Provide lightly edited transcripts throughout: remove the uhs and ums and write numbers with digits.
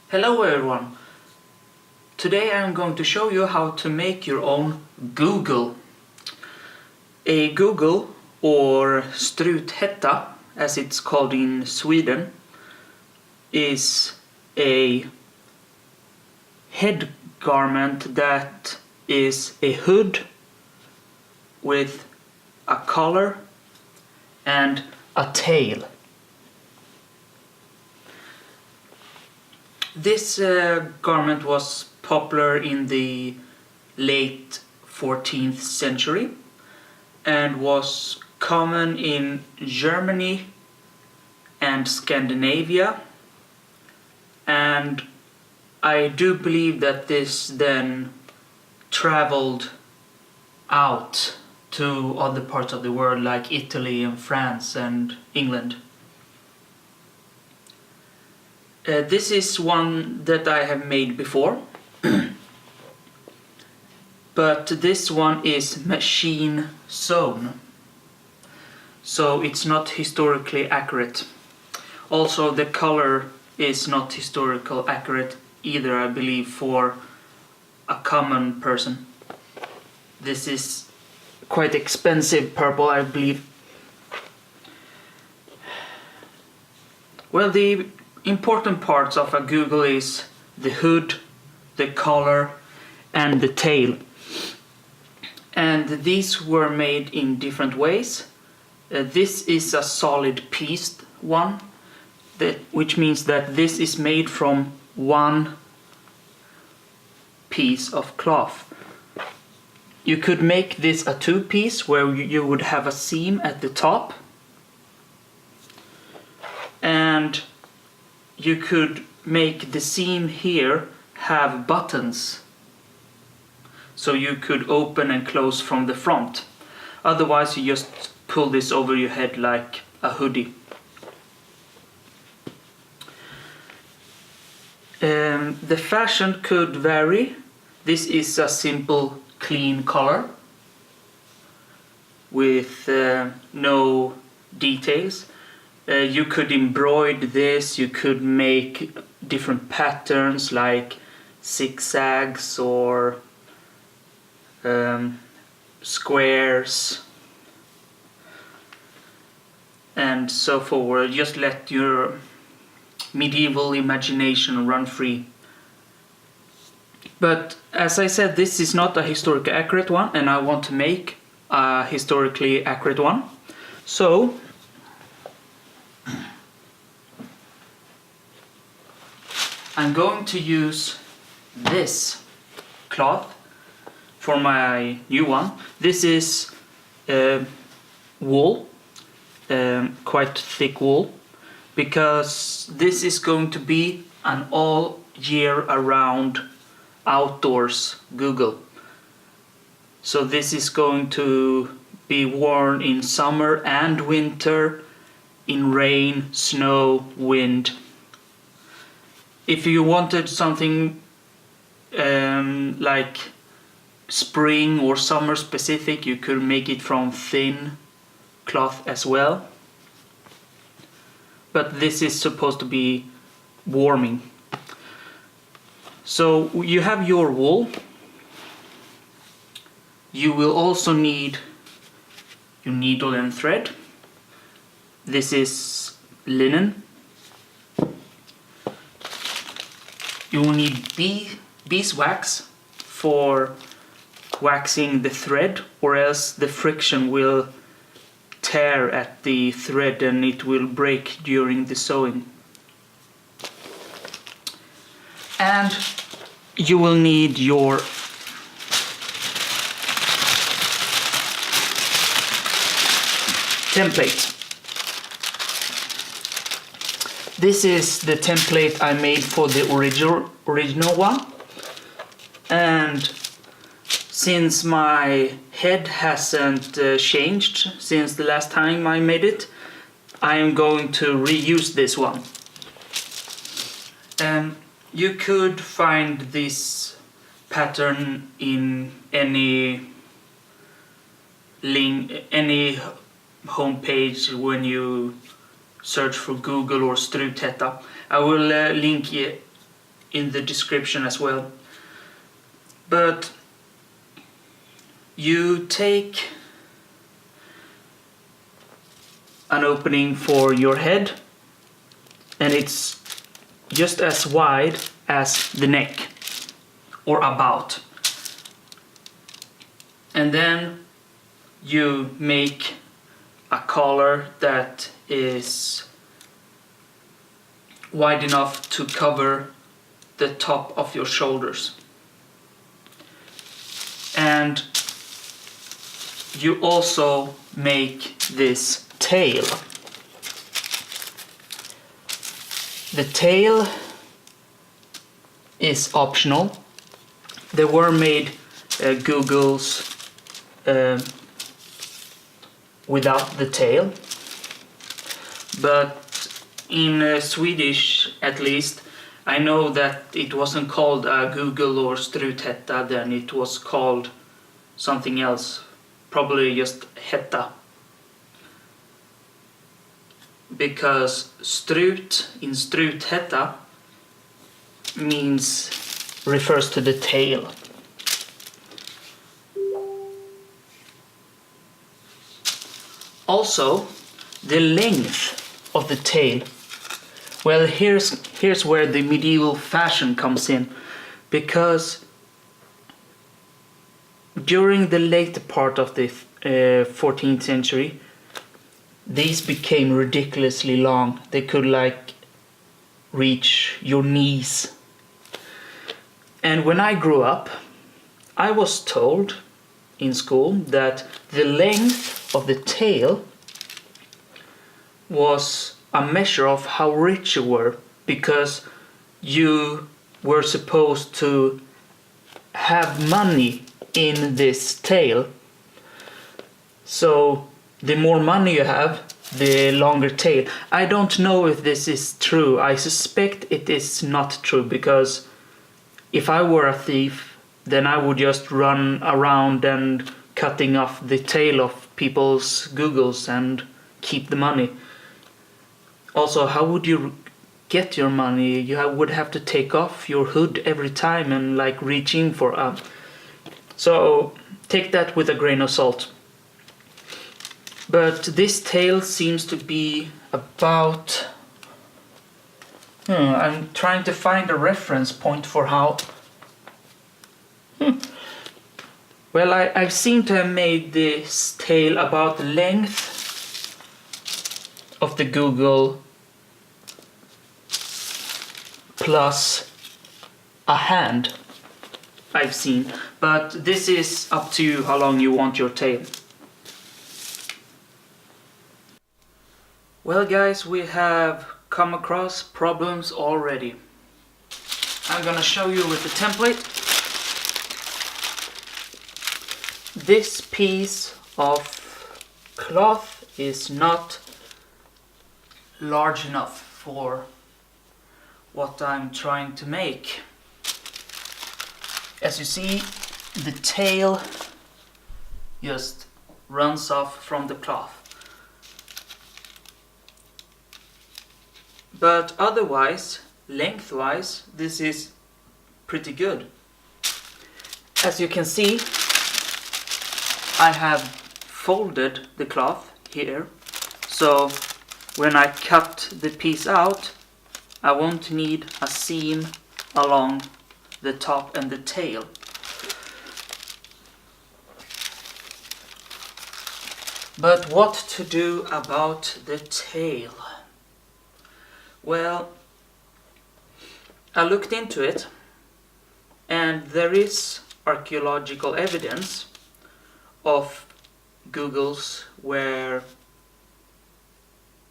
Hello everyone! Today I'm going to show you how to make your own gugel. A gugel, or struthätta as it's called in Sweden, is a head garment that is a hood with a collar and a tail. This garment was popular in the late 14th century and was common in Germany and Scandinavia, and I do believe that this then traveled out to other parts of the world like Italy and France and England. This is one that I have made before, but this one is machine sewn, so it's not historically accurate. Also, the color is not historical accurate either, I believe, for a common person. This is quite expensive purple, I believe. Well, the important parts of a gugel is the hood, the collar and the tail, and these were made in different ways. This is a solid pieced one, which means that this is made from one piece of cloth. You could make this a two-piece where you would have a seam at the top, and you could make the seam here have buttons, so you could open and close from the front. Otherwise, you just pull this over your head like a hoodie. The fashion could vary. This is a simple, clean color with no details. You could embroider this, you could make different patterns like zigzags or squares and so forward. Just let your medieval imagination run free. But as I said, this is not a historically accurate one, and I want to make a historically accurate one. So I'm going to use this cloth for my new one. This is wool, quite thick wool, because this is going to be an all year around outdoors gugel. So this is going to be worn in summer and winter, in rain, snow, wind. If you wanted something like spring or summer specific, you could make it from thin cloth as well. But this is supposed to be warming. So you have your wool. You will also need your needle and thread. This is linen. You will need beeswax for waxing the thread, or else the friction will tear at the thread and it will break during the sewing. And you will need your template. This is the template I made for the original one, and since my head hasn't changed since the last time I made it, I am going to reuse this one. You could find this pattern in any link, any homepage when you search for Google or struthätta. I will link in the description as well. But you take an opening for your head, and it's just as wide as the neck, or about. And then you make a collar that is wide enough to cover the top of your shoulders. And you also make this tail. The tail is optional. There were made gugels without the tail, but in Swedish at least I know that it wasn't called a gugel or struthätta then, it was called something else, probably just hetta, because strut in struthätta refers to the tail. Also, the length of the tail. Well, here's where the medieval fashion comes in, because during the later part of the 14th century, these became ridiculously long. They could reach your knees. And when I grew up, I was told in school that the length of the tail was a measure of how rich you were, because you were supposed to have money in this tail. So the more money you have, the longer tail. I don't know if this is true. I suspect it is not true, because if I were a thief, then I would just run around and cutting off the tail of people's gugels and keep the money. Also, how would you get your money? You would have to take off your hood every time and reach in for so take that with a grain of salt. But this tail seems to be about I'm trying to find a reference point for how Well, I seem to have made this tail about the length of the gugel plus a hand, I've seen. But this is up to you how long you want your tail. Well guys, we have come across problems already. I'm gonna show you with the template. This piece of cloth is not large enough for what I'm trying to make. As you see, the tail just runs off from the cloth. But otherwise, lengthwise, this is pretty good. As you can see, I have folded the cloth here, so when I cut the piece out, I won't need a seam along the top and the tail. But what to do about the tail? Well, I looked into it, and there is archaeological evidence of gugels where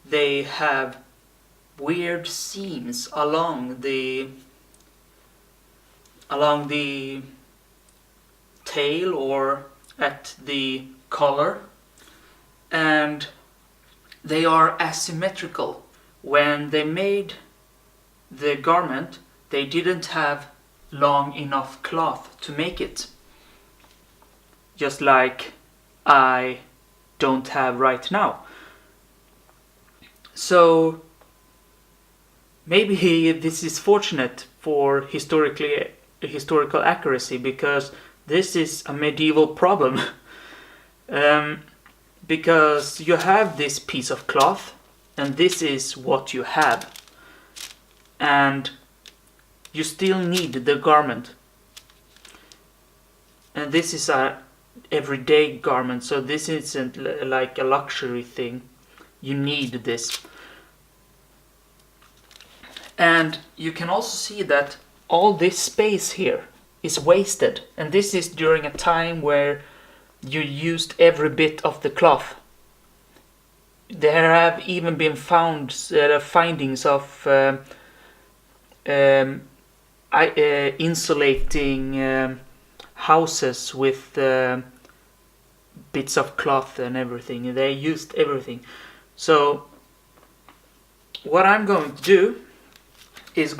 they have weird seams along the tail or at the collar, and they are asymmetrical. When they made the garment, they didn't have long enough cloth to make it, just like I don't have right now. So maybe this is fortunate for historical accuracy, because this is a medieval problem. Because you have this piece of cloth and this is what you have, and you still need the garment, and this is a everyday garment, so this isn't like a luxury thing. You need this. And you can also see that all this space here is wasted, and this is during a time where you used every bit of the cloth. There have even been findings of insulating houses with bits of cloth and everything. They used everything. So what I'm going to do is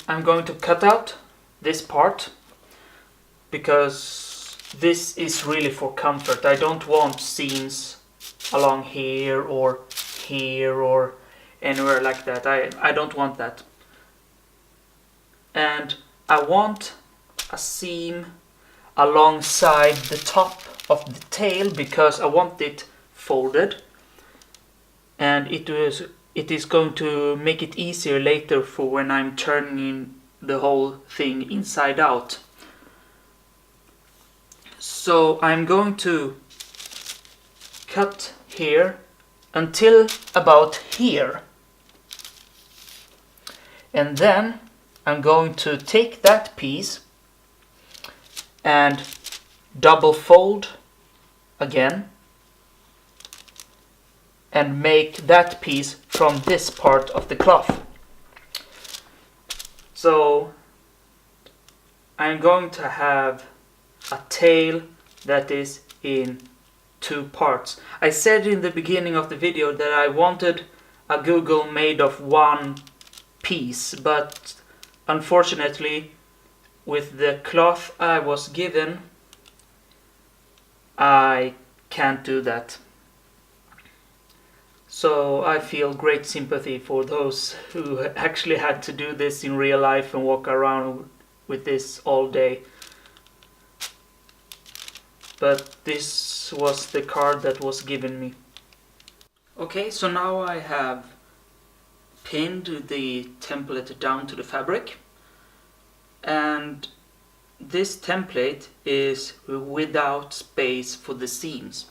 I'm going to cut out this part, because this is really for comfort. I don't want seams along here or anywhere like that. I don't want that. And I want a seam alongside the top of the tail, because I want it folded, and it is going to make it easier later for when I'm turning the whole thing inside out. So I'm going to cut here until about here, and then I'm going to take that piece and double fold again and make that piece from this part of the cloth. So I'm going to have a tail that is in two parts. I said in the beginning of the video that I wanted a gugel made of one piece, but unfortunately with the cloth I was given, I can't do that. So I feel great sympathy for those who actually had to do this in real life and walk around with this all day. But this was the card that was given me. Okay, so now I have pinned the template down to the fabric, and this template is without space for the seams.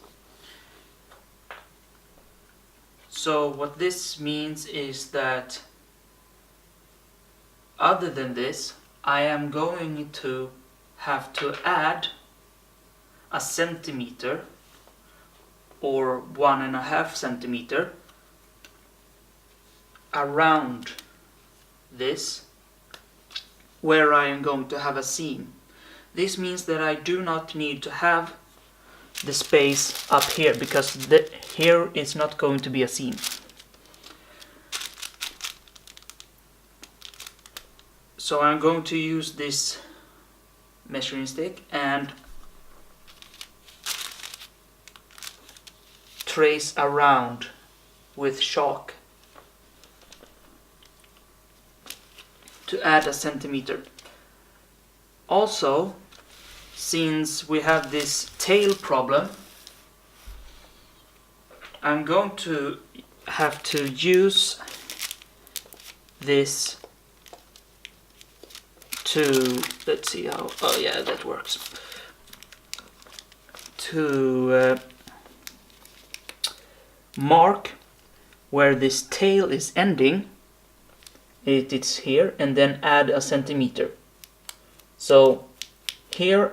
So what this means is that other than this, I am going to have to add a centimeter or 1.5 centimeter around this, where I am going to have a seam. This means that I do not need to have the space up here, because here is not going to be a seam. So I'm going to use this measuring stick and trace around with chalk to add a centimeter. Also, since we have this tail problem, I'm going to have to use this to, let's see how, oh yeah, that works, to mark where this tail is ending. It's here, and then add a centimeter. So here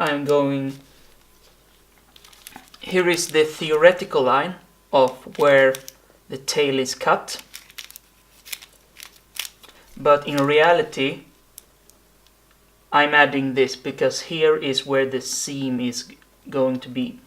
here is the theoretical line of where the tail is cut, but in reality I'm adding this because here is where the seam is going to be.